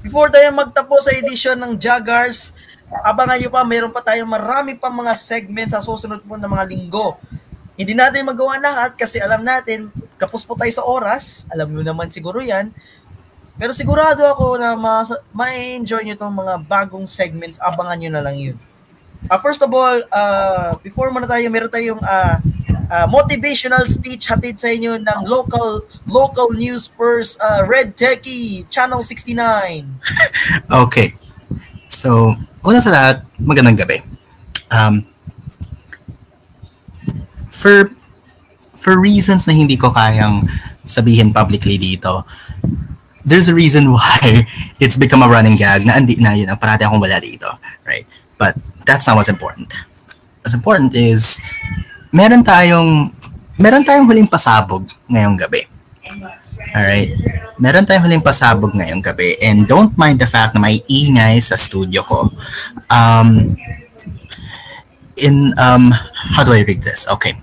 Before tayo magtapos sa edisyon ng Jaguars, abangan nyo pa, mayroon pa tayong marami pa mga segments sa susunod po ng mga linggo. Hindi natin magawa lahat kasi alam natin, kapos po tayo sa oras, alam nyo naman siguro yan. Pero sigurado ako na ma-enjoy nyo itong mga bagong segments, abangan nyo na lang yun. First of all, before muna tayo, meron tayong motivational speech hatid sa inyo ng local news first, Red Techie, Channel 69. Okay. So, una sa lahat, magandang gabi. For reasons na hindi ko kayang sabihin publicly dito, there's a reason why it's become a running gag na yun ang parati akong wala dito, right? But that's not what's important. What's important is meron tayong huling pasabog ngayong gabi. Alright? Meron tayong huling pasabog ngayong gabi, and don't mind the fact na may ingay sa studio ko. How do I read this? Okay.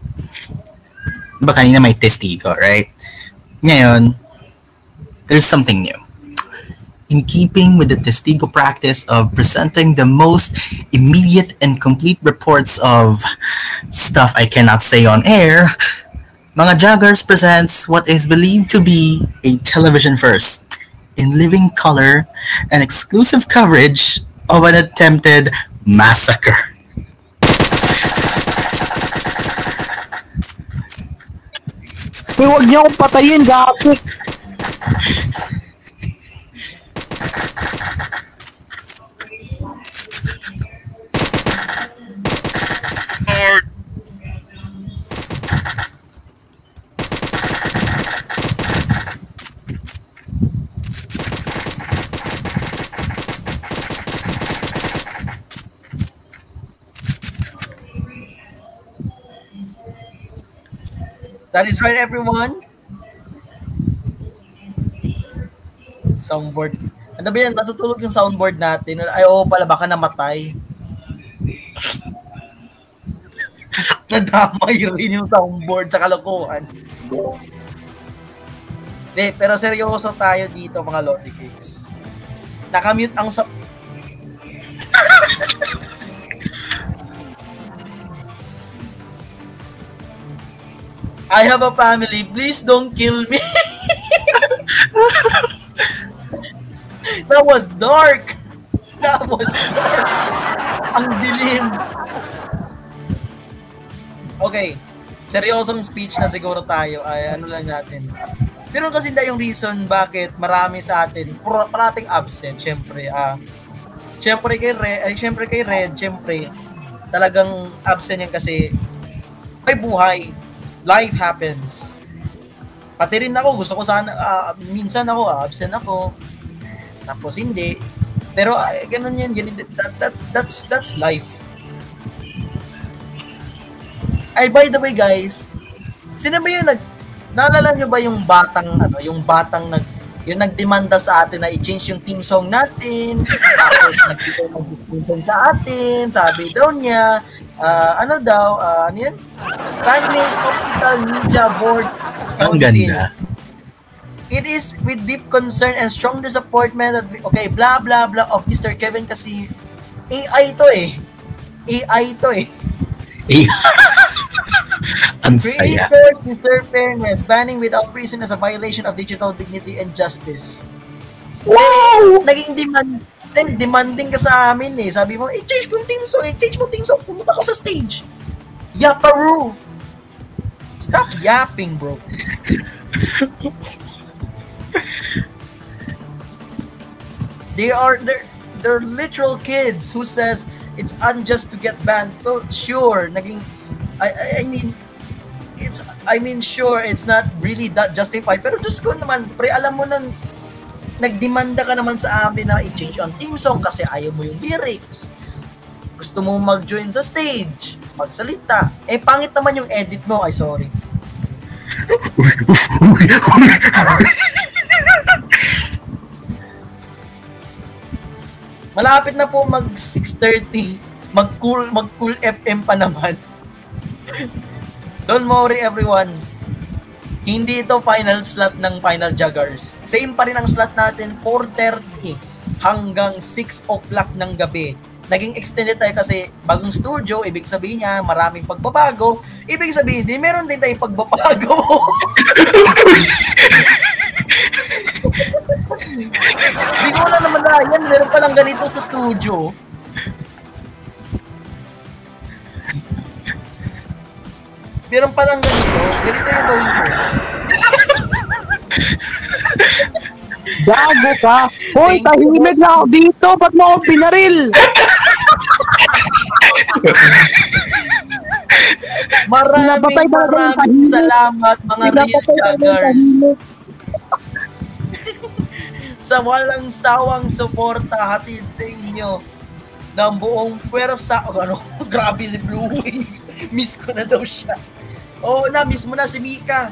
Diba kanina may testigo, right? Ngayon, there's something new. In keeping with the testigo practice of presenting the most immediate and complete reports of stuff I cannot say on air, Mga Jaguars presents what is believed to be a television first in living color and exclusive coverage of an attempted massacre. Uy, huwag niyo akong patayin, gapo! That is right, everyone. Soundboard. Ano ba yan? Natutulog yung soundboard natin. Ay, oo pala, baka namatay. Nadamay rin yung soundboard sa kalokohan. De, pero seryoso tayo dito, mga Lodi Cakes. Nakamute ang I have a family. Please don't kill me. That was dark. That was dark. Ang dilim. Okay. Seryosong speech na siguro tayo. Ay, ano lang natin. Pero kasi hindi yung reason bakit marami sa atin parating absent. Siyempre, siyempre kay Red, talagang absent yan kasi may buhay. Life happens. Pati rin ako, gusto ko sana, minsan ako, absent ako. Tapos hindi. Pero ganun yan, that's life. Ay, by the way guys, sino ba yung naalala nyo ba yung batang nagdemanda sa atin na i-change yung theme song natin, tapos nag-discussion sa atin, sabi daw niya, ano yan? Climate Optical Media Board Council. Ang ganda. It is with deep concern and strong disappointment that blah blah blah of Mr. Kevin kasi AI to eh. Ang saya. Creators deserve fairness. Banning without reason is a violation of digital dignity and justice. Wow! Naging demanding ka sa amin eh. Sabi mo, change mo team song, pumunta ka sa stage. Yaparoo! Stop yapping, bro. They're literal kids who says it's unjust to get banned. Well, sure, sure, it's not really that justified. Pero Diyos ko naman, pre, alam mo nang nagdemanda ka naman sa amin na i-change ang theme song kasi ayaw mo yung lyrics. Gusto mo mag-join sa stage, magsalita. Pangit naman yung edit mo. Ay, sorry. Malapit na po mag 6:30. Mag-cool FM pa naman. Don't worry everyone. Hindi ito final slot ng Final Joggers. Same pa rin ang slot natin, 4:30 hanggang 6 o'clock ng gabi. Naging extended tayo kasi bagong studio, ibig sabihin niya maraming pagbabago. Ibig sabihin din, meron din tayong pagbabago. Hindi ko na naman na yan, meron palang ganito sa studio. Meron palang ganito yung gawin ko. Gago ka! Hoy, tahimik na ako dito! Ba't mo ako pinaril? Maraming salamat mga real joggers sa walang sawang suporta hatid sa inyo ng buong pwersa. Grabe si Blue Wave. Miss ko na daw siya. Oo na, miss mo na si Mika.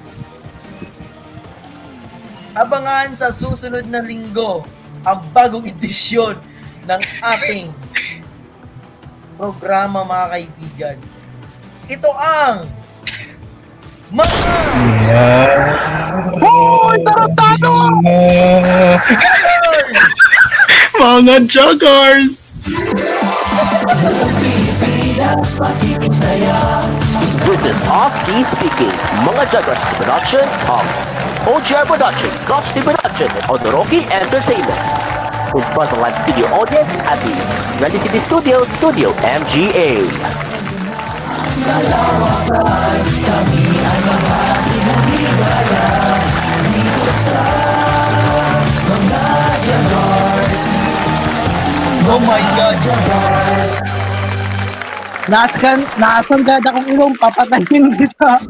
Abangan sa susunod na linggo ang bagong edisyon ng ating programa, mga kaibigan. Ito ang Hoy, tarantado! Mga joggers! This is Oski speaking. Mga Joggers production of OGR Productions, Scotch Team Productions, and Odoroki Entertainment. With plus a live studio audience at the Ready City Studio, Studio MGA. Oh my God! Nasaan gada kong ilong, papatayin kita.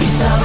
Isama